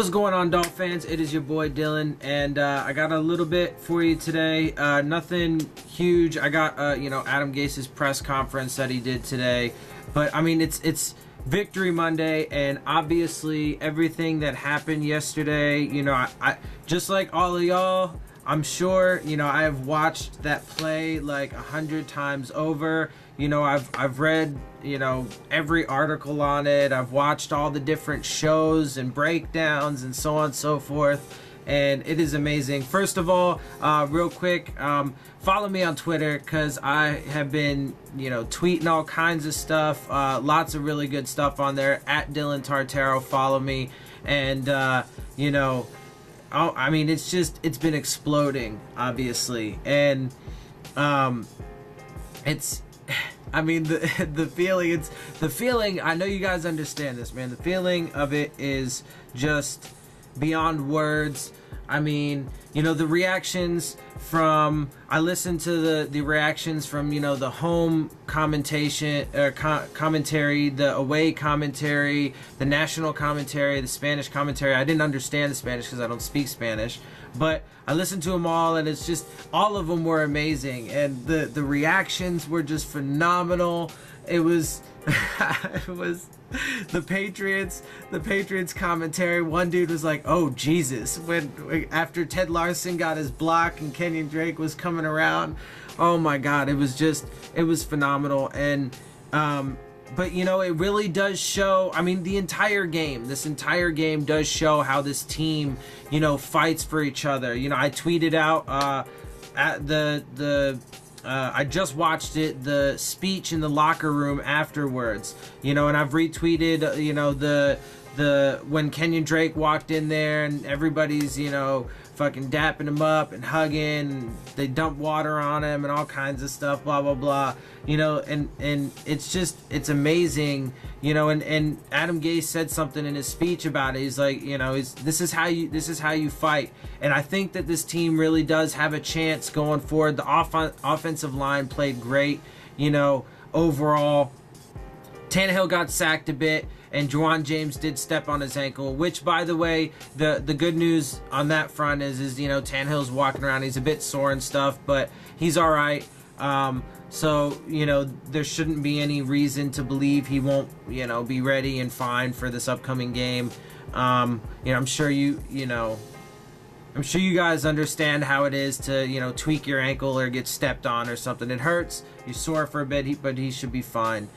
What's going on, Dolphins fans? It is your boy Dillon, and I got a little bit for you today. Nothing huge. I got Adam Gase's press conference that he did today, but I mean it's Victory Monday, and obviously everything that happened yesterday. I just like all of y'all, I'm sure I have watched that play like 100 times over. I've read every article on it. I've watched all the different shows and breakdowns and so on and so forth, and it is amazing. First of all, real quick, follow me on Twitter, because I have been tweeting all kinds of stuff, lots of really good stuff on there. At Dillon Tartaro, follow me. And I mean, it's been exploding, obviously, and I mean, the feeling, I know you guys understand this, man. The feeling of it is just beyond words. I mean, the reactions from, I listened to the reactions from, the home commentation, commentary, the away commentary, the national commentary, the Spanish commentary. I didn't understand the Spanish because I don't speak Spanish, but I listened to them all, and it's just, all of them were amazing, and the reactions were just phenomenal. It was it was the Patriots commentary. One dude was like, "Oh Jesus," when after Ted Larson got his block and Kenyon Drake was coming around. Oh my God, it was phenomenal. And but it really does show, I mean, this entire game does show how this team fights for each other. I tweeted out at I just watched it, the speech in the locker room afterwards, and I've retweeted, the when Kenyon Drake walked in there and everybody's, fucking dapping him up and hugging, and they dump water on him and all kinds of stuff, blah, blah, blah, and it's amazing, and Adam Gase said something in his speech about it. He's like, this is how you fight. And I think that this team really does have a chance going forward. The offensive line played great, overall. Tannehill got sacked a bit, and Juwan James did step on his ankle, which, by the way, the good news on that front is Tannehill's walking around. He's a bit sore and stuff, but he's all right. So, there shouldn't be any reason to believe he won't, be ready and fine for this upcoming game. I'm sure I'm sure you guys understand how it is to, tweak your ankle or get stepped on or something. It hurts. You're sore for a bit, but he should be fine.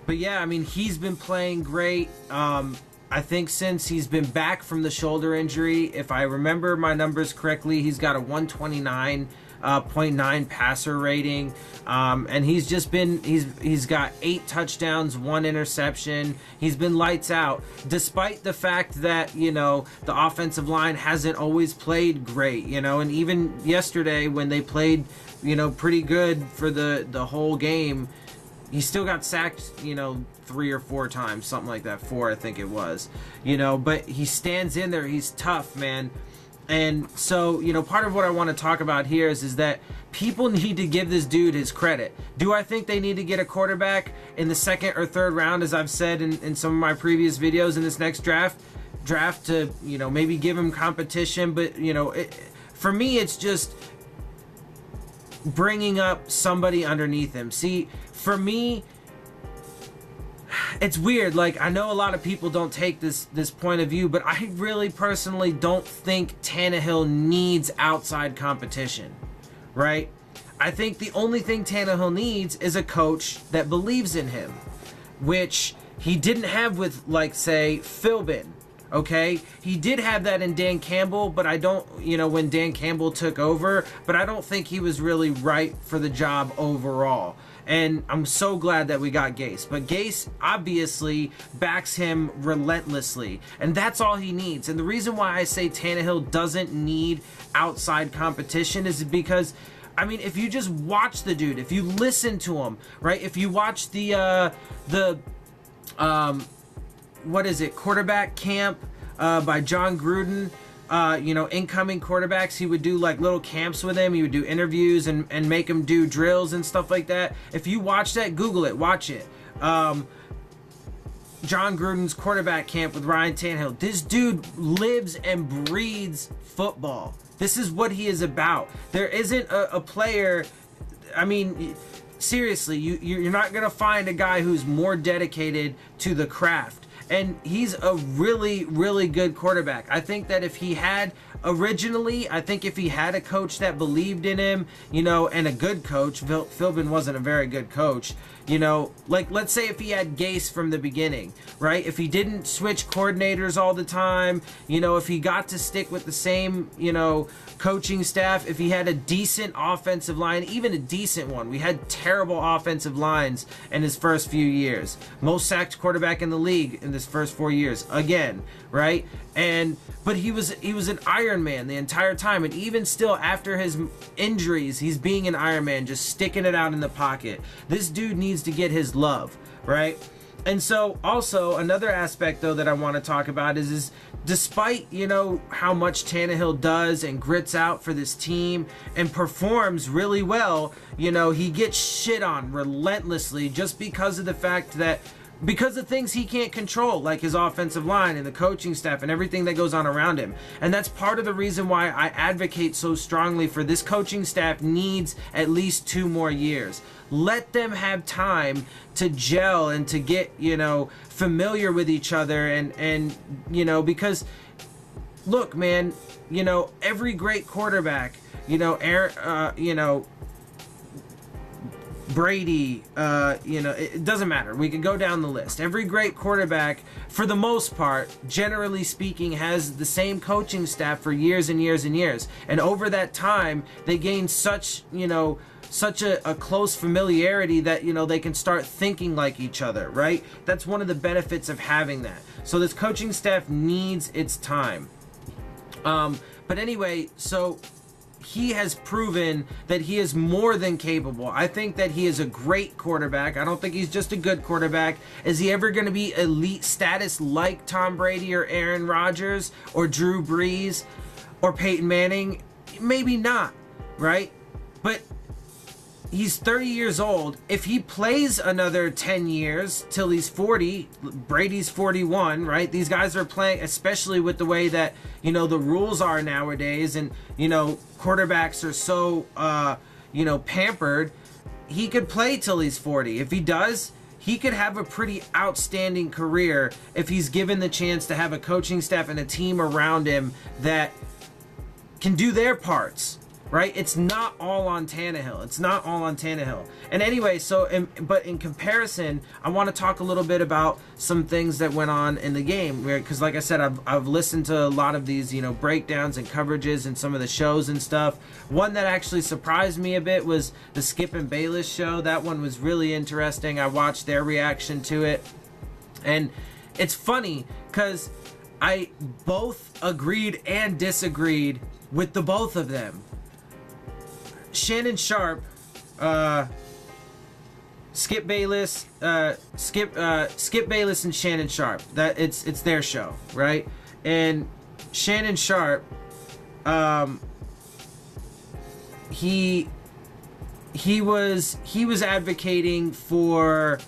But yeah, I mean, he's been playing great. I think since he's been back from the shoulder injury, if I remember my numbers correctly, he's got a 129.9 passer rating. And he's just been, he's got 8 touchdowns, 1 interception. He's been lights out, despite the fact that, the offensive line hasn't always played great, and even yesterday when they played, pretty good for the whole game, he still got sacked, 3 or 4 times, something like that. 4, I think it was, but he stands in there. He's tough, man. And so, part of what I want to talk about here is that people need to give this dude his credit. Do I think they need to get a quarterback in the 2nd or 3rd round, as I've said in some of my previous videos, in this next draft to, maybe give him competition? But, for me, it's just bringing up somebody underneath him. See, for me, it's weird. Like, I know a lot of people don't take this point of view, but I really personally don't think Tannehill needs outside competition, right? I think the only thing Tannehill needs is a coach that believes in him, which he didn't have with, like, say, Philbin. Okay, he did have that in Dan Campbell, but I don't, when Dan Campbell took over, but I don't think he was really right for the job overall. And I'm so glad that we got Gase. But Gase obviously backs him relentlessly, and that's all he needs. And the reason why I say Tannehill doesn't need outside competition is because, I mean, if you just watch the dude, if you listen to him, right? If you watch what is it, quarterback camp by John Gruden, incoming quarterbacks, he would do like little camps with him. He would do interviews and make him do drills and stuff like that. If you watch that, Google it, watch it. John Gruden's quarterback camp with Ryan Tannehill. This dude lives and breathes football. This is what he is about. There isn't a player, I mean, seriously, you're not going to find a guy who's more dedicated to the craft. And he's a really, really good quarterback. I think that if he had a coach that believed in him, and a good coach, Philbin wasn't a very good coach, like let's say if he had Gase from the beginning, right? If he didn't switch coordinators all the time, if he got to stick with the same, coaching staff, if he had a decent offensive line, even a decent one. We had terrible offensive lines in his first few years. Most sacked quarterback in the league in his first 4 years, again, right? But he was an Iron Man the entire time, and even still after his injuries, he's being an Iron Man, just sticking it out in the pocket. This dude needs to get his love, right? And so also another aspect though that I want to talk about is despite how much Tannehill does and grits out for this team and performs really well, he gets shit on relentlessly just because of the fact that because of things he can't control, like his offensive line and the coaching staff and everything that goes on around him. And that's part of the reason why I advocate so strongly for this coaching staff needs at least 2 more years. Let them have time to gel and to get, familiar with each other and because look, man, every great quarterback, Brady, it doesn't matter. We can go down the list. Every great quarterback, for the most part, generally speaking, has the same coaching staff for years and years and years. And over that time, they gain such a close familiarity that, they can start thinking like each other, right? That's one of the benefits of having that. So this coaching staff needs its time. But anyway, so he has proven that he is more than capable. I think that he is a great quarterback. I don't think he's just a good quarterback. Is he ever going to be elite status like Tom Brady or Aaron Rodgers or Drew Brees or Peyton Manning? Maybe not, right? But he's 30 years old. If he plays another 10 years till he's 40, Brady's 41, right? These guys are playing, especially with the way that, the rules are nowadays and, quarterbacks are so, pampered. He could play till he's 40. If he does, he could have a pretty outstanding career if he's given the chance to have a coaching staff and a team around him that can do their parts. Right? It's not all on Tannehill. And anyway, but in comparison, I want to talk a little bit about some things that went on in the game. Because like I said, I've listened to a lot of these, breakdowns and coverages and some of the shows and stuff. One that actually surprised me a bit was the Skip and Bayless show. That one was really interesting. I watched their reaction to it. And it's funny because I both agreed and disagreed with the both of them. Shannon Sharp, Skip Bayless and Shannon Sharp. That it's their show, right? And Shannon Sharp, he was advocating for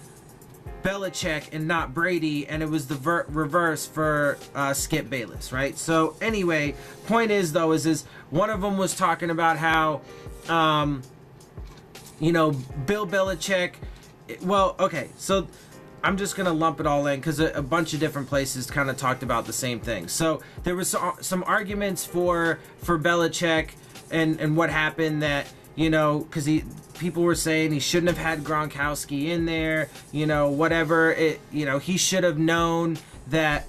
Belichick and not Brady, and it was the reverse for Skip Bayless, right? So anyway, point is though is one of them was talking about how Bill Belichick. Well, okay, so I'm just gonna lump it all in because a bunch of different places kind of talked about the same thing. So there was some arguments for Belichick and what happened that because people were saying he shouldn't have had Gronkowski in there, whatever. He should have known that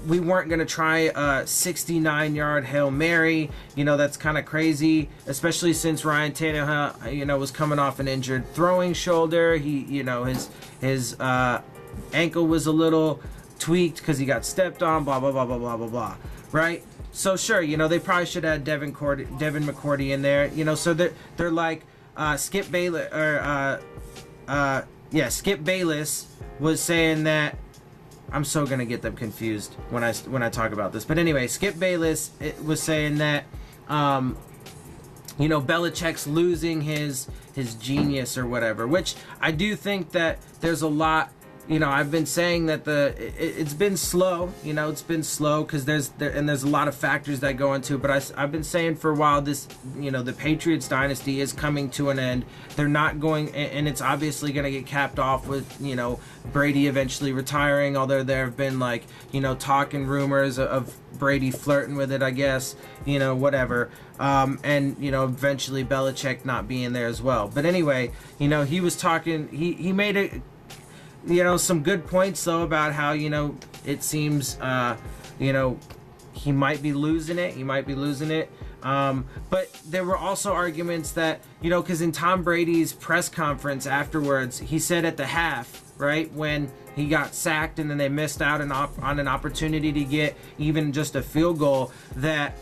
we weren't going to try a 69-yard Hail Mary. That's kind of crazy, especially since Ryan Tannehill, was coming off an injured throwing shoulder. His ankle was a little tweaked because he got stepped on, blah, blah, blah, blah, blah, blah, blah, right? So sure, they probably should have had Devin McCourty in there, so they're like, Skip Bayless, Skip Bayless was saying that, I'm so gonna get them confused when I talk about this. But anyway, Skip Bayless was saying that, Belichick's losing his genius or whatever. Which I do think that there's a lot I've been saying that it's been slow. It's been slow because there's a lot of factors that go into it. But I've been saying for a while this, the Patriots dynasty is coming to an end. They're not going, and it's obviously going to get capped off with, Brady eventually retiring. Although there have been talk and rumors of Brady flirting with it, I guess, whatever. And eventually Belichick not being there as well. But anyway, he was talking. He made it. Some good points though about how it seems he might be losing it. But there were also arguments that because in Tom Brady's press conference afterwards, he said at the half, right, when he got sacked and then they missed out on an opportunity to get even just a field goal, that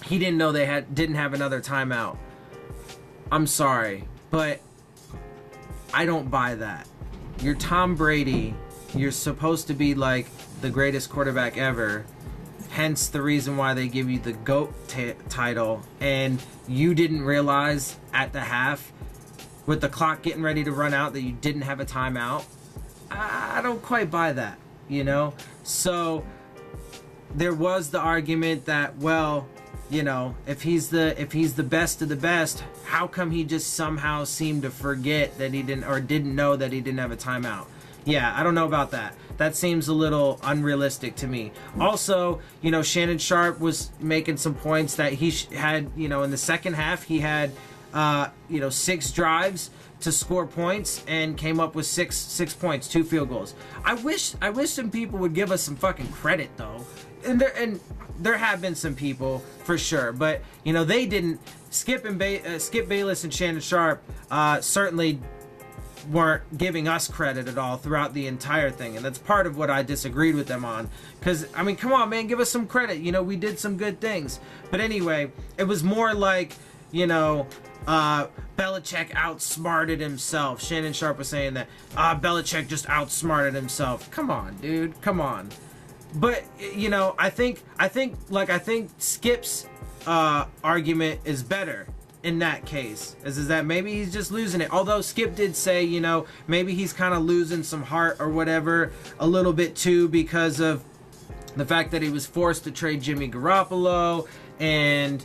he didn't know they didn't have another timeout. I'm sorry, but I don't buy that. You're Tom Brady. You're supposed to be like the greatest quarterback ever. Hence the reason why they give you the GOAT title. And you didn't realize at the half, with the clock getting ready to run out, that you didn't have a timeout. I don't quite buy that, So there was the argument that, well, if he's the best of the best, how come he just somehow seemed to forget that he didn't know that he didn't have a timeout? Yeah, I don't know about that. That seems a little unrealistic to me. Also, Shannon Sharp was making some points that he had, in the second half, he had, 6 drives to score points and came up with six points, 2 field goals. I wish some people would give us some fucking credit though. And there have been some people for sure, but they didn't. Skip Bayless and Shannon Sharp certainly weren't giving us credit at all throughout the entire thing, and that's part of what I disagreed with them on. Because come on, man, give us some credit. We did some good things. But anyway, it was more like Belichick outsmarted himself. Shannon Sharp was saying that Belichick just outsmarted himself. Come on, dude, come on. But I think Skip's argument is better in that case, is that maybe he's just losing it. Although Skip did say, maybe he's kind of losing some heart or whatever a little bit too, because of the fact that he was forced to trade Jimmy Garoppolo and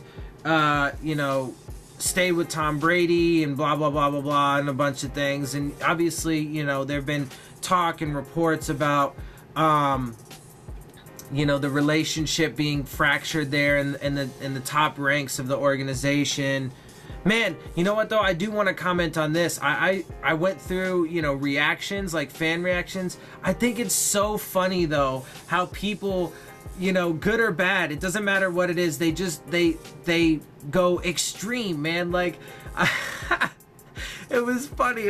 stay with Tom Brady and blah blah blah blah blah and a bunch of things. And obviously, there have been talk and reports about the relationship being fractured there in the top ranks of the organization. Man, you know what though? I do want to comment on this. I went through, reactions, like fan reactions. I think it's so funny though how people, good or bad, it doesn't matter what it is, they go extreme, man. Like It was funny.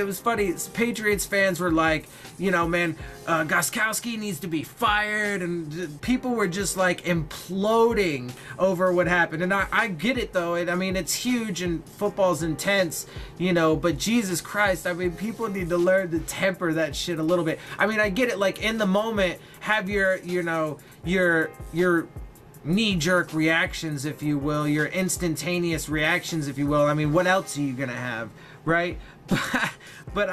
Patriots fans were like, man, Gostkowski needs to be fired, and people were just like imploding over what happened. And I get it though. It's huge and football's intense, but Jesus Christ, people need to learn to temper that shit a little bit. I get it, like in the moment, have your knee-jerk reactions, if you will, your instantaneous reactions, if you will. What else are you gonna have, right? But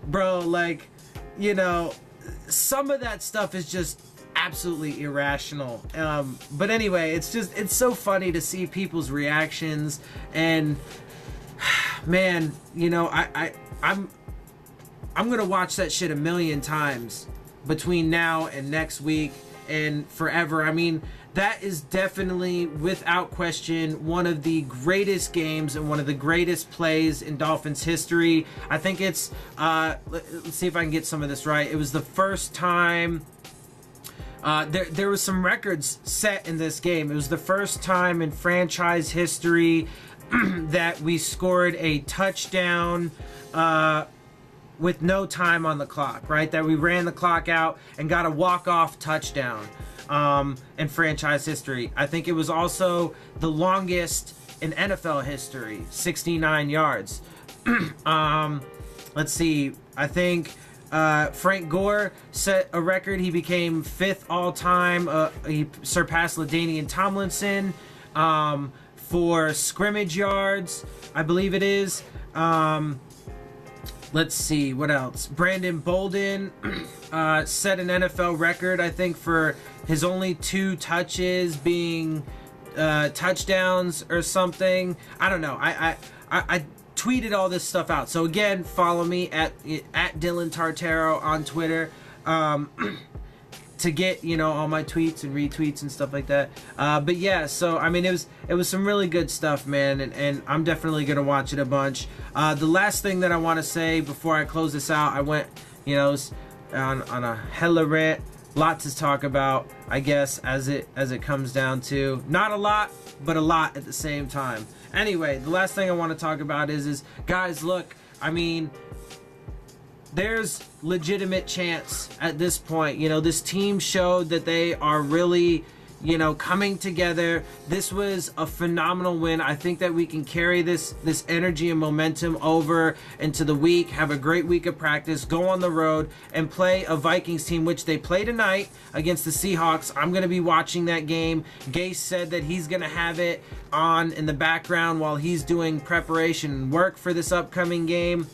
bro, like, some of that stuff is just absolutely irrational. But anyway, it's so funny to see people's reactions, and man, I'm gonna watch that shit a million times between now and next week and forever. That is definitely, without question, one of the greatest games and one of the greatest plays in Dolphins history. I think it's, let's see if I can get some of this right. It was the first time, there was some records set in this game. It was the first time in franchise history that we scored a touchdown, with no time on the clock, right? That we ran the clock out and got a walk-off touchdown in franchise history. I think it was also the longest in NFL history, 69 yards. Let's see. I think Frank Gore set a record. He became 5th all-time. He surpassed LaDainian Tomlinson for scrimmage yards, I believe it is. let's see what else. Brandon Bolden set an NFL record, I think, for his only 2 touches being touchdowns or something. I don't know. I tweeted all this stuff out. So again, follow me at Dillon Tartaro on Twitter to get, you know, all my tweets and retweets and stuff like that. But yeah, so I mean, it was some really good stuff, man, and I'm definitely gonna watch it a bunch. The last thing that I want to say before I close this out, I went, you know, on a hella rant. Lot to talk about, I guess, as it comes down to not a lot, but a lot at the same time. Anyway, the last thing I want to talk about is guys, look, I mean, there's legitimate chance at this point. You know, this team showed that they are really, you know, coming together. This was a phenomenal win. I think that we can carry this energy and momentum over into the week, have a great week of practice, go on the road and play a Vikings team, which they play tonight against the Seahawks. I'm going to be watching that game. Gase said that he's going to have it on in the background while he's doing preparation and work for this upcoming game.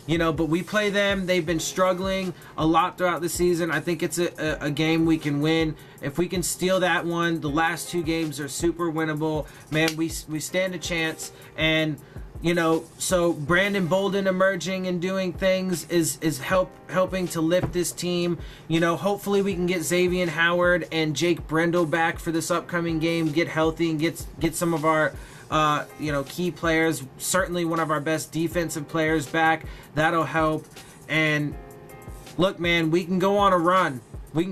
You know, but we play them. They've been struggling a lot throughout the season. I think it's a game we can win. If we can steal that one, the last 2 games are super winnable. Man, we stand a chance. And, you know, so Brandon Bolden emerging and doing things is helping to lift this team. You know, hopefully we can get Xavier Howard and Jake Brendel back for this upcoming game, get healthy and get some of our you know, key players, certainly one of our best defensive players back. That'll help. And look, man, we can go on a run. We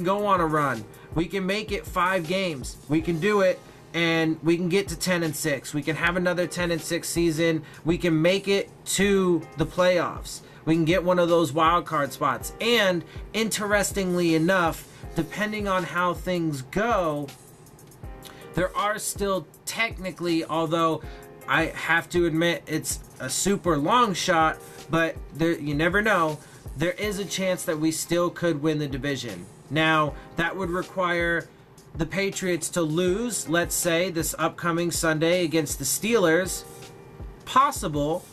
can make it 5 games. We can do it, and we can get to 10-6. We can have another 10-6 season. We can make it to the playoffs. We can get one of those wild card spots. And interestingly enough, depending on how things go, there are still technically, although I have to admit it's a super long shot, but there, you never know, there is a chance that we still could win the division. Now, that would require the Patriots to lose, let's say, this upcoming Sunday against the Steelers. Possible,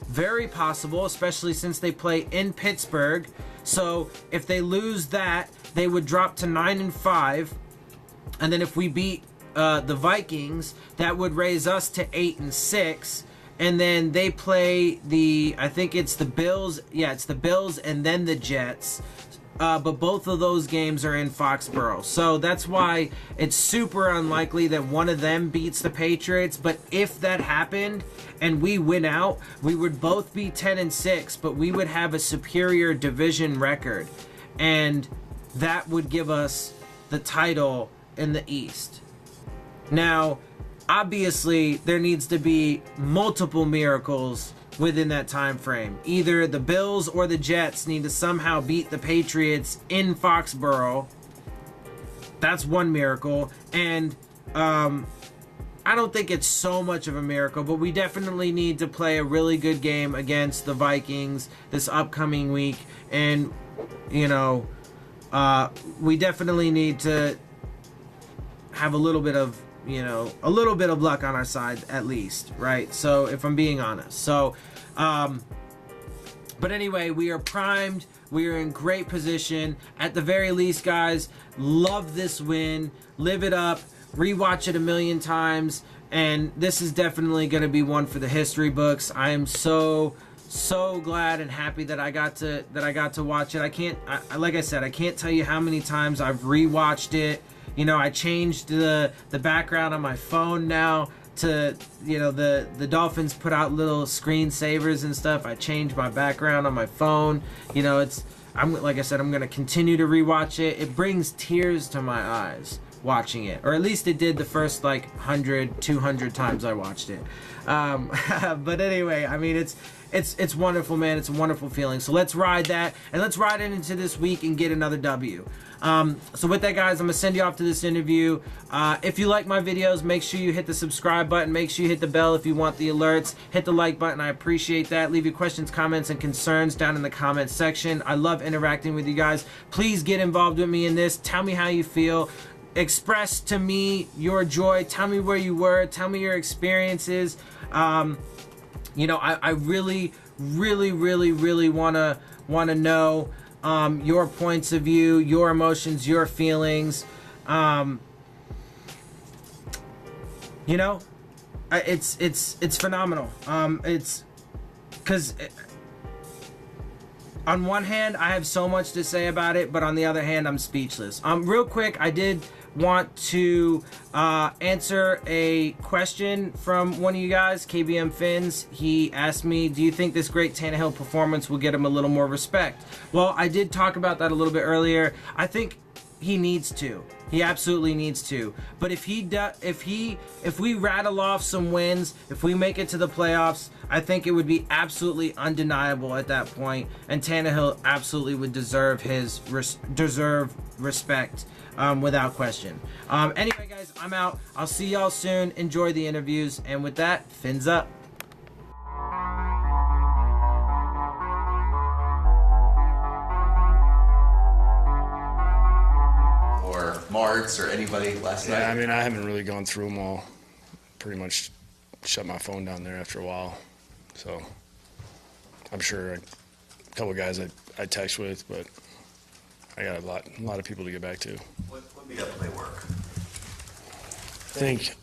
very possible, especially since they play in Pittsburgh. So if they lose that, they would drop to 9-5. And then if we beat the Vikings, that would raise us to 8-6, and then they play I think it's the Bills. Yeah, it's the Bills and then the Jets. But both of those games are in Foxborough, so that's why it's super unlikely that one of them beats the Patriots. But if that happened and we win out, we would both be 10-6, but we would have a superior division record, and that would give us the title in the East. Now, obviously, there needs to be multiple miracles within that time frame. Either the Bills or the Jets need to somehow beat the Patriots in Foxborough. That's one miracle. And I don't think it's so much of a miracle, but we definitely need to play a really good game against the Vikings this upcoming week. And, you know, we definitely need to have a little bit of luck on our side at least, right? So if I'm being honest. So, but anyway, we are primed. We are in great position. At the very least, guys, love this win. Live it up. Rewatch it a million times. And this is definitely going to be one for the history books. I am so glad and happy that I got to watch it. Like I said, I can't tell you how many times I've rewatched it. You know, I changed the background on my phone now to, you know, the Dolphins put out little screensavers and stuff. I changed my background on my phone. You know, like I said, I'm going to continue to rewatch it. It brings tears to my eyes watching it, or at least it did the first like 100, 200 times I watched it. But anyway, I mean, it's wonderful, man. It's a wonderful feeling. So let's ride that, and let's ride it into this week and get another W. So with that, guys, I'm gonna send you off to this interview. If you like my videos, make sure you hit the subscribe button. Make sure you hit the bell if you want the alerts. Hit the like button. I appreciate that. Leave your questions, comments, and concerns down in the comments section. I love interacting with you guys. Please get involved with me in this. Tell me how you feel. Express to me your joy. Tell me where you were. Tell me your experiences. You know, I really really, really, really wanna know your points of view, your emotions, your feelings. You know, it's phenomenal. It's because on one hand I have so much to say about it, but on the other hand I'm speechless. Real quick, I did want to answer a question from one of you guys, KBM Phins. He asked me, do you think this great Tannehill performance will get him a little more respect? Well, I did talk about that a little bit earlier. I think he needs to. He absolutely needs to. But if we rattle off some wins, if we make it to the playoffs, I think it would be absolutely undeniable at that point, and Tannehill absolutely would deserve respect without question. Anyway, guys, I'm out. I'll see y'all soon. Enjoy the interviews, and with that, fins up. Marks or anybody last night? Yeah, I mean, I haven't really gone through them all. Pretty much shut my phone down there after a while. So I'm sure a couple of guys I text with, but I got a lot of people to get back to. What made that play work? I think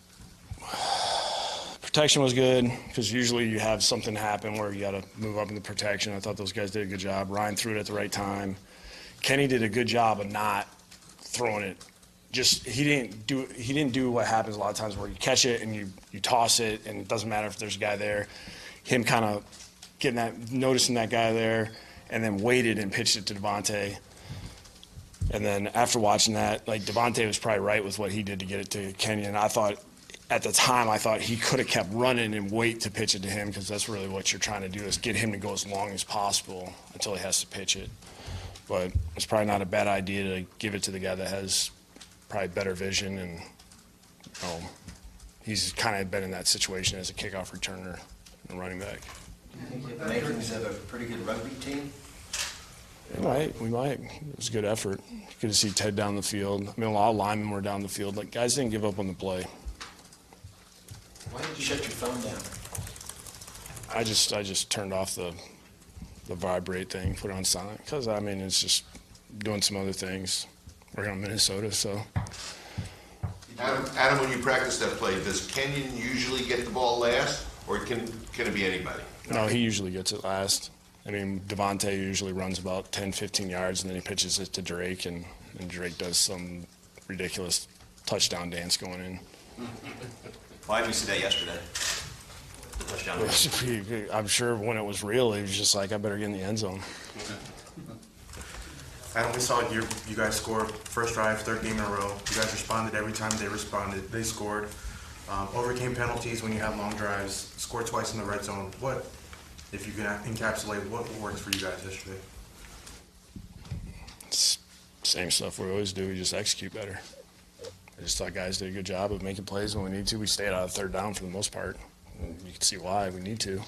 protection was good because usually you have something happen where you got to move up in the protection. I thought those guys did a good job. Ryan threw it at the right time. Kenny did a good job of not throwing it. Just he didn't do what happens a lot of times where you catch it and you toss it and it doesn't matter if there's a guy there. Him kind of noticing that guy there and then waited and pitched it to Devontae. And then after watching that, like Devontae was probably right with what he did to get it to Kenyon. I thought at the time he could have kept running and wait to pitch it to him because that's really what you're trying to do is get him to go as long as possible until he has to pitch it. But it's probably not a bad idea to give it to the guy that has probably better vision, and he's kind of been in that situation as a kickoff returner and running back. You think the Vikings have a pretty good rugby team? We might. It was a good effort. Good to see Ted down the field. I mean, a lot of linemen were down the field. Like, guys didn't give up on the play. Why did you shut your phone down? I just turned off the vibrate thing, put it on silent, because, I mean, it's just doing some other things. Working on Minnesota, so. Adam, when you practice that play, does Kenyon usually get the ball last, or can it be anybody? No, he usually gets it last. I mean, Devontae usually runs about 10, 15 yards, and then he pitches it to Drake, and Drake does some ridiculous touchdown dance going in. Why didn't we see that yesterday? The touchdown dance. I'm sure when it was real, he was just like, I better get in the end zone. Adam, we saw you guys score first drive, third game in a row. You guys responded every time they responded. They scored. Overcame penalties when you had long drives. Scored twice in the red zone. What, if you can encapsulate, what worked for you guys yesterday? It's same stuff we always do. We just execute better. I just thought guys did a good job of making plays when we need to. We stayed out of third down for the most part. And you can see why we need to.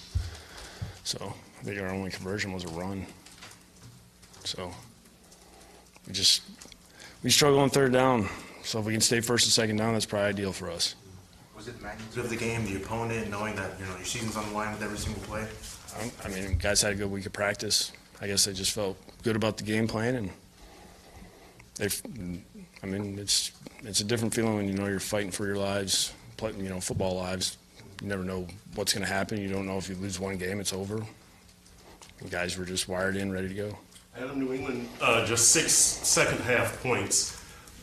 So I think our only conversion was a run. So we struggle on third down. So if we can stay first and second down, that's probably ideal for us. Was it the magnitude of the game, the opponent, knowing that your season's on the line with every single play? I mean, guys had a good week of practice. I guess they just felt good about the game plan, and it's a different feeling when you're fighting for your lives, football lives. You never know what's going to happen. You don't know if you lose one game, it's over. And guys were just wired in, ready to go. Adam, New England, just 6 second-half points.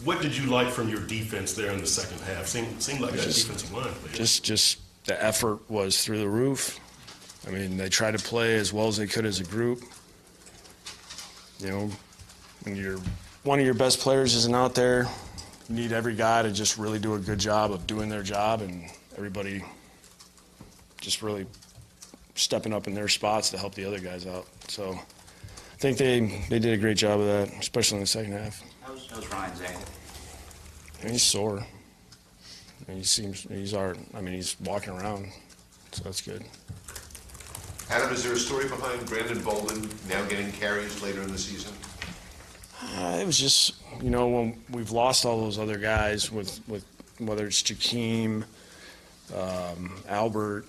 What did you like from your defense there in the second half? Seemed like that defensive line played. Just the effort was through the roof. I mean, they tried to play as well as they could as a group. When one of your best players isn't out there, you need every guy to just really do a good job of doing their job, and everybody just really stepping up in their spots to help the other guys out. So I think they did a great job of that, especially in the second half. How's Ryan's ankle? He's sore. He's walking around, so that's good. Adam, is there a story behind Brandon Bolden now getting carries later in the season? It was just, when we've lost all those other guys with whether it's Jakeem, Albert,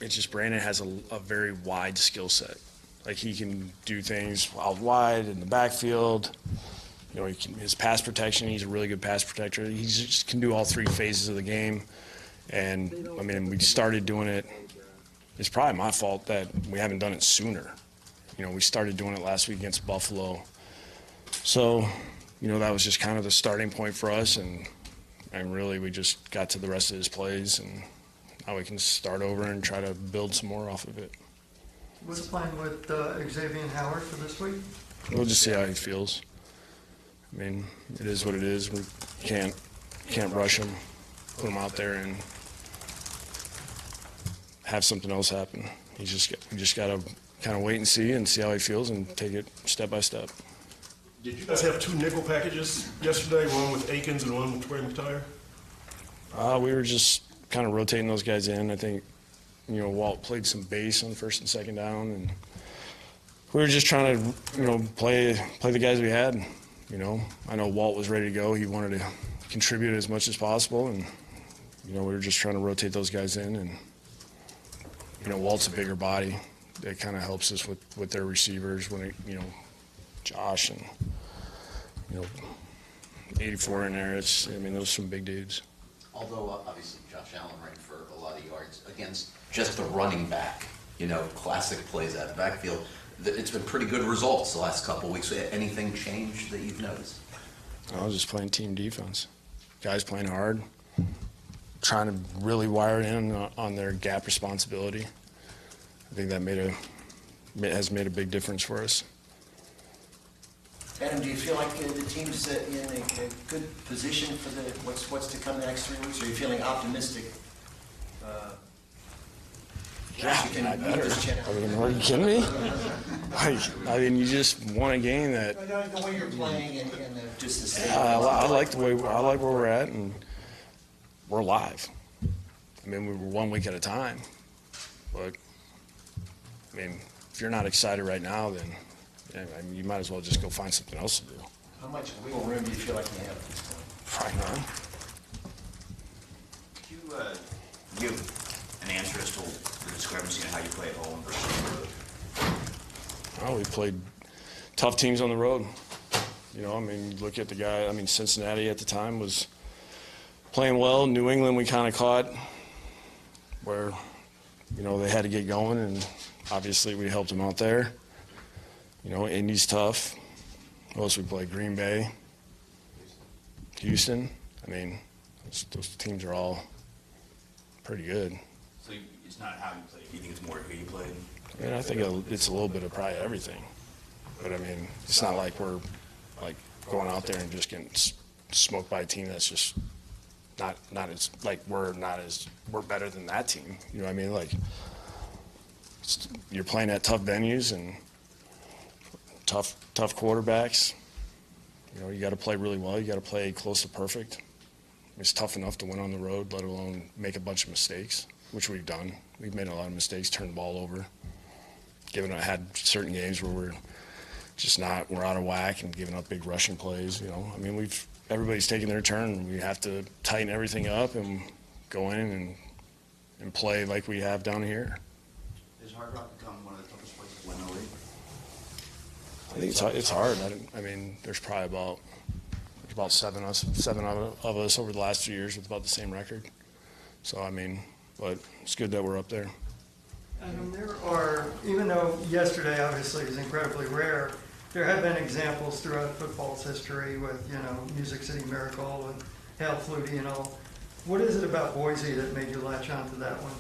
it's just Brandon has a very wide skill set. Like, he can do things out wide in the backfield. You know, his pass protection, he's a really good pass protector. He just can do all three phases of the game. And, I mean, we started doing it. It's probably my fault that we haven't done it sooner. You know, we started doing it last week against Buffalo. So, you know, that was just kind of the starting point for us. And really, we just got to the rest of his plays. And now we can start over and try to build some more off of it. What's the plan with Xavier Howard for this week? We'll just see how he feels. I mean, it is what it is. We can't rush him, put him out there, and have something else happen. We just got to kind of wait and see how he feels and take it step by step. Did you guys have two nickel packages yesterday, one with Akins and one with Trey McTire? We were just kind of rotating those guys in. I think, you know, Walt played some base on first and second down, and we were just trying to, you know, play the guys we had. You know, I know Walt was ready to go. He wanted to contribute as much as possible, and, you know, we were just trying to rotate those guys in. And, you know, Walt's a bigger body. It kind of helps us with their receivers when it, you know, Josh and, you know, 84 in there. I mean, those are some big dudes. Although obviously Josh Allen ran for a lot of yards against just the running back, you know, classic plays out of the backfield. It's been pretty good results the last couple of weeks. Anything changed that you've noticed? I was just playing team defense. Guys playing hard, trying to really wire in on their gap responsibility. I think that has made a big difference for us. Adam, do you feel like the team's in a good position for what's to come the next 3 weeks? Are you feeling optimistic? Yeah, I better. I mean, are you kidding me? I mean, you just won a game that. The way you're playing and just the state. I like where we're at, and we're alive. I mean, we were 1 week at a time, but I mean, if you're not excited right now, then I mean, you might as well just go find something else to do. How much wiggle room do you feel like you have at this point? Probably not. Could you give an answer as to the discrepancy in how you play at home versus on the road? Well, we played tough teams on the road. You know, I mean, look at the guy. I mean, Cincinnati at the time was playing well. New England, we kind of caught where, you know, they had to get going, and obviously we helped them out there. You know, Indy's tough. Who else we played? Green Bay, Houston. I mean, those teams are all pretty good. So it's not how you play. You think it's more who you played? I mean, I think it's a little bit of probably everything. But, I mean, it's not like we're, like, going out there and just getting smoked by a team that's just not as, like, we're better than that team. You know what I mean? Like, you're playing at tough venues and tough quarterbacks. You know, you got to play really well. You got to play close to perfect. It's tough enough to win on the road, let alone make a bunch of mistakes, which we've done. We've made a lot of mistakes, turned the ball over. Had certain games where we're out of whack and giving up big rushing plays. You know, I mean, everybody's taking their turn. We have to tighten everything up and go in and play like we have down here. Does Hard Rock become one of the toughest places to win the league? I think it's hard. I mean, there's probably about seven of us over the last 2 years with about the same record. So, I mean, but it's good that we're up there. And there are, even though yesterday obviously is incredibly rare, there have been examples throughout football's history with, you know, Music City Miracle and Hail Flutie and all. What is it about Boise that made you latch on to that one?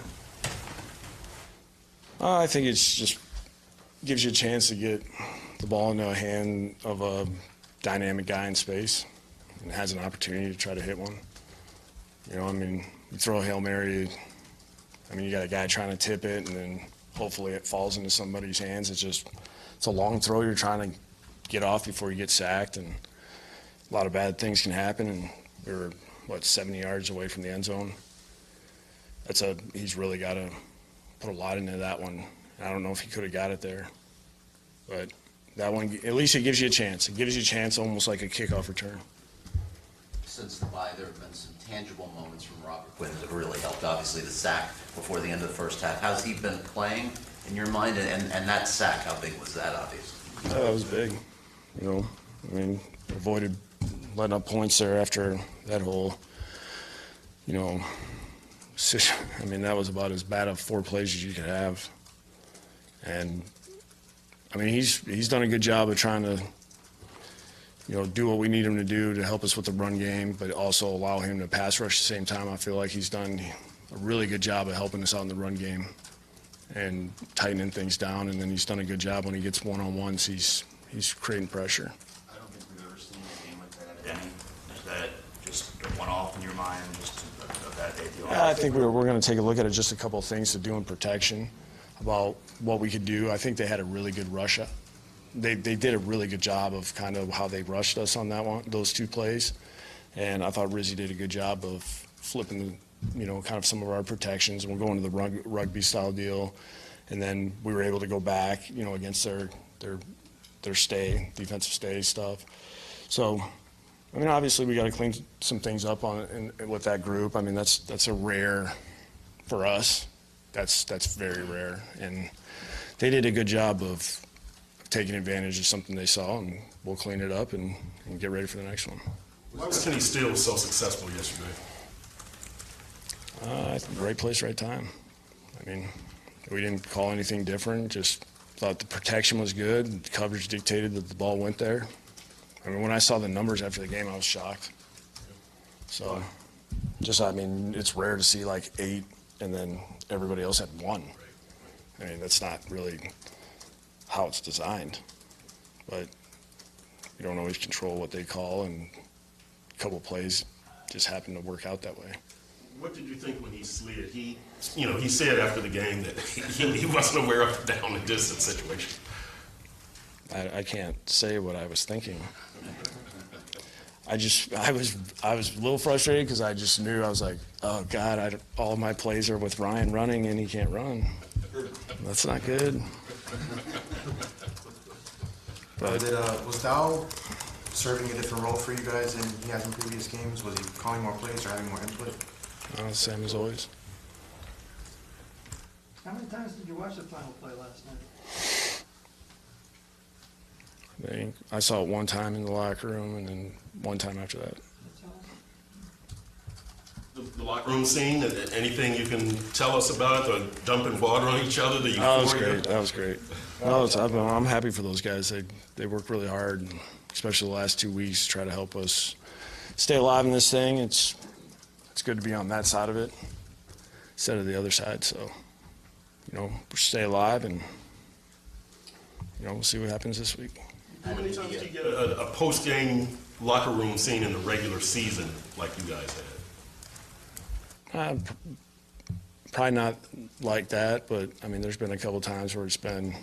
I think it's just gives you a chance to get the ball into the hand of a dynamic guy in space and has an opportunity to try to hit one. You know, I mean, you throw a Hail Mary, I mean, you got a guy trying to tip it, and then hopefully it falls into somebody's hands. It's a long throw you're trying to get off before you get sacked, and a lot of bad things can happen, and we were, 70 yards away from the end zone. He's really got to put a lot into that one. I don't know if he could have got it there, but that one, at least it gives you a chance. It gives you a chance almost like a kickoff return. since the bye, there have been some tangible moments from Robert Quinn that have really helped. Obviously, the sack before the end of the first half. How's he been playing in your mind? And that sack, how big was that, obviously? That was big. You know, I mean, avoided letting up points there after that whole, you know, I mean, that was about as bad of 4 plays as you could have. And, I mean, he's done a good job of trying to, you know, do what we need him to do to help us with the run game, but also allow him to pass rush at the same time. I feel like he's done a really good job of helping us out in the run game and tightening things down. And then he's done a good job when he gets one-on-ones. He's creating pressure. I don't think we've ever seen a game like that at any. Is that just a one-off in your mind, just a bad day at the office? I think we're going to take a look at it, just a couple of things to do in protection about what we could do. I think they had a really good rush. They did a really good job of kind of how they rushed us on that one, those 2 plays. And I thought Rizzy did a good job of flipping, you know, kind of some of our protections. We're going to the rugby style deal. And then we were able to go back, you know, against their defensive stay stuff. So, I mean, obviously we got to clean some things up with that group. I mean, that's a rare for us. That's very rare. And they did a good job of taking advantage of something they saw, and we'll clean it up and get ready for the next one. Why was Kenny Steele so successful yesterday? Right place, right time. I mean, we didn't call anything different, just thought the protection was good. The coverage dictated that the ball went there. I mean, when I saw the numbers after the game, I was shocked. So, I mean, it's rare to see like 8 and then everybody else had 1. I mean, that's not really how it's designed. But you don't always control what they call, and a couple plays just happen to work out that way. What did you think when he slid? He said after the game that he wasn't aware of the down and distance situation. I can't say what I was thinking. I was a little frustrated because I just knew, I was like, oh God, all of my plays are with Ryan running and he can't run. That's not good. But was Dow serving a different role for you guys than he has in previous games? Was he calling more plays or having more input? Same as always. How many times did you watch the final play last night? I saw it one time in the locker room and then one time after that. The locker room scene, anything you can tell us about it, the dumping water on each other, the euphoria? That was great. No, I'm happy for those guys. They work really hard, especially the last 2 weeks, to try to help us stay alive in this thing. It's good to be on that side of it instead of the other side. So, stay alive, and we'll see what happens this week. How many times do you get a post-game locker room scene in the regular season like you guys had? Probably not like that, but I mean, there's been a couple times where it's been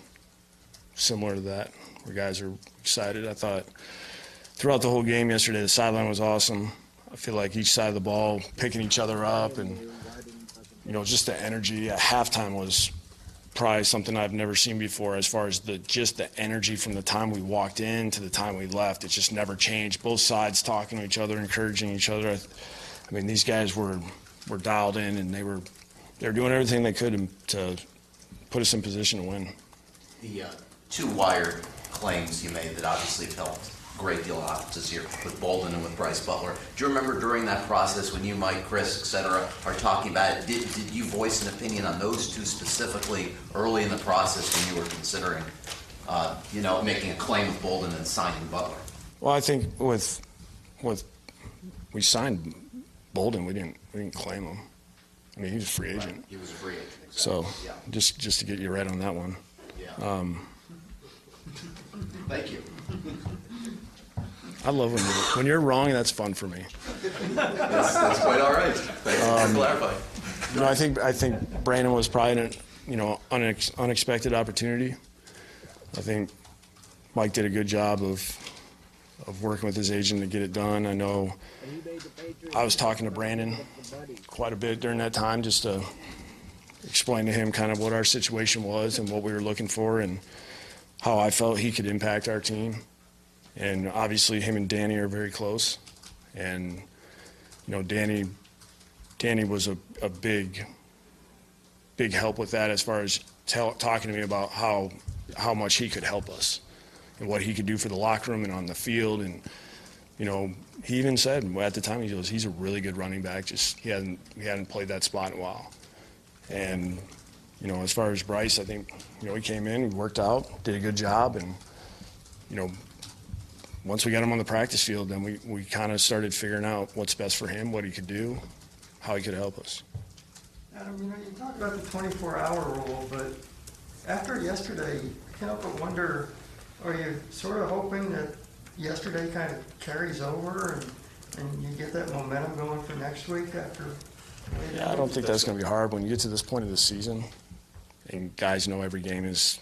similar to that, where guys are excited. I thought throughout the whole game yesterday, the sideline was awesome. I feel like each side of the ball picking each other up, and just the energy at halftime was probably something I've never seen before, as far as just the energy from the time we walked in to the time we left. It just never changed. Both sides talking to each other, encouraging each other. I mean, these guys were dialed in, and they were doing everything they could to put us in position to win. The 2 wired claims you made that obviously have helped a great deal of offenses here with Bolden and with Bryce Butler. Do you remember during that process when you, Mike, Chris, et cetera, are talking about it, did you voice an opinion on those 2 specifically early in the process when you were considering, making a claim with Bolden and signing Butler? Well, I think with we signed Bolden, we didn't claim him. I mean, he was a free agent. Right. He was a free agent. Exactly. So yeah. just to get you right on that one. Yeah. Thank you. I love when you're wrong. That's fun for me. That's quite all right. Thank you for clarifying. I think Brandon was probably an unexpected opportunity. I think Mike did a good job of working with his agent to get it done. I know I was talking to Brandon quite a bit during that time, just to explain to him kind of what our situation was and what we were looking for and how I felt he could impact our team. And obviously him and Danny are very close. And Danny was a big help with that as far as talking to me about how much he could help us and what he could do for the locker room and on the field. And, he even said at the time, he goes, he's a really good running back, just he hadn't played that spot in a while. And, as far as Bryce, I think, he came in, he worked out, did a good job, and, once we got him on the practice field, then we kind of started figuring out what's best for him, what he could do, how he could help us. Adam, you talk about the 24-hour rule, but after yesterday, I can't help but wonder, are you sort of hoping that yesterday kind of carries over and you get that momentum going for next week after? Yeah, I don't think that's going to be hard when you get to this point of the season and guys know every game is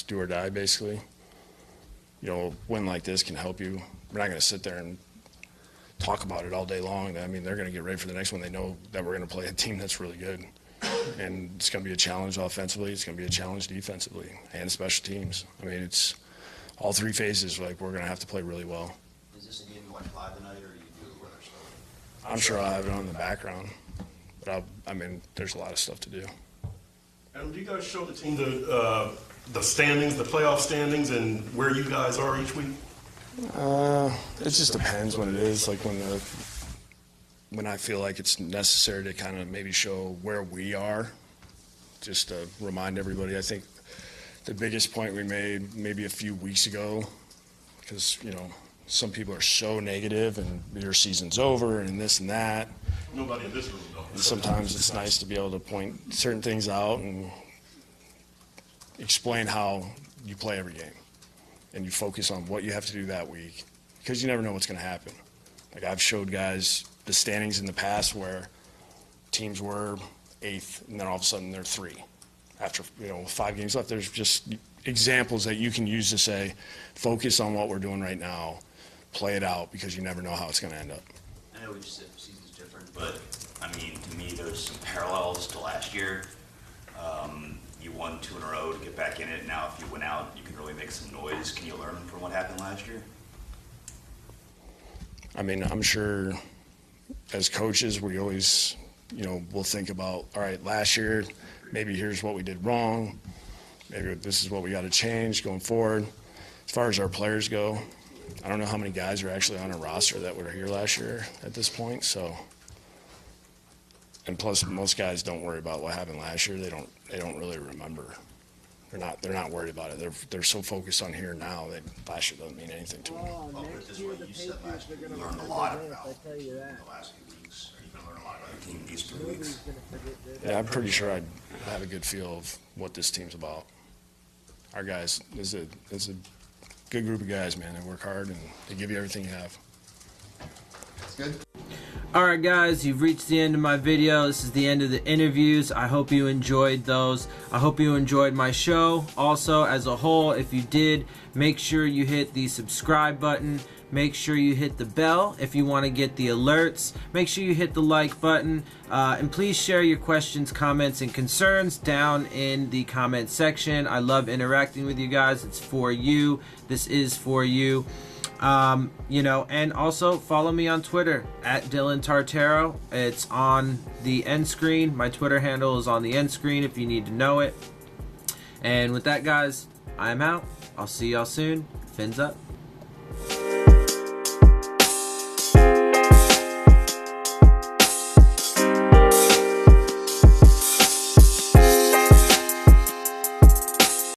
do or die, basically. A win like this can help you. We're not going to sit there and talk about it all day long. I mean, they're going to get ready for the next one. They know that we're going to play a team that's really good. And it's going to be a challenge offensively. It's going to be a challenge defensively and special teams. I mean, it's all three phases. We're going to have to play really well. Is this a game you watch live tonight, or you do it with our stuff? I'm sure I'll have it on in the background. But there's a lot of stuff to do. And do you guys show the team the standings, the playoff standings, and where you guys are each week? It just depends when it is. Like when I feel like it's necessary to kind of maybe show where we are, just to remind everybody. I think the biggest point we made maybe a few weeks ago, because some people are so negative and your season's over and this and that. Nobody in this room knows. And sometimes it's nice to be able to point certain things out and explain how you play every game. And you focus on what you have to do that week, because you never know what's going to happen. Like I've showed guys the standings in the past where teams were 8th and then all of a sudden they're 3 after 5 games left. There's just examples that you can use to say, focus on what we're doing right now, play it out, because you never know how it's going to end up. I know we just said the season's different, but to me, there's some parallels to last year. You won 2 in a row to get back in it. Now, if you win out, you can really make some noise. Can you learn from what happened last year? I'm sure as coaches, we always, we'll think about, all right, last year, maybe here's what we did wrong. Maybe this is what we got to change going forward. As far as our players go, I don't know how many guys are actually on a roster that were here last year at this point. So, and plus, most guys don't worry about what happened last year. They don't really remember. They're not worried about it. They're so focused on here now that last year doesn't mean anything to them. Well, put it this way, you said last week you learned a lot about the last few weeks. Are you going to learn a lot about the team these 2 weeks? Yeah, I'm pretty sure I'd have a good feel of what this team's about. Our guys, it's a good group of guys, man. They work hard and they give you everything you have. That's good. Alright guys, you've reached the end of my video. This is the end of the interviews. I hope you enjoyed those. I hope you enjoyed my show. Also, as a whole, if you did, make sure you hit the subscribe button. Make sure you hit the bell if you want to get the alerts. Make sure you hit the like button. And please share your questions, comments, and concerns down in the comment section. I love interacting with you guys. It's for you. This is for you. And also follow me on Twitter at Dillon Tartaro. It's on the end screen. My Twitter handle is on the end screen if you need to know it. And with that, guys, I'm out. I'll see y'all soon. Fins up.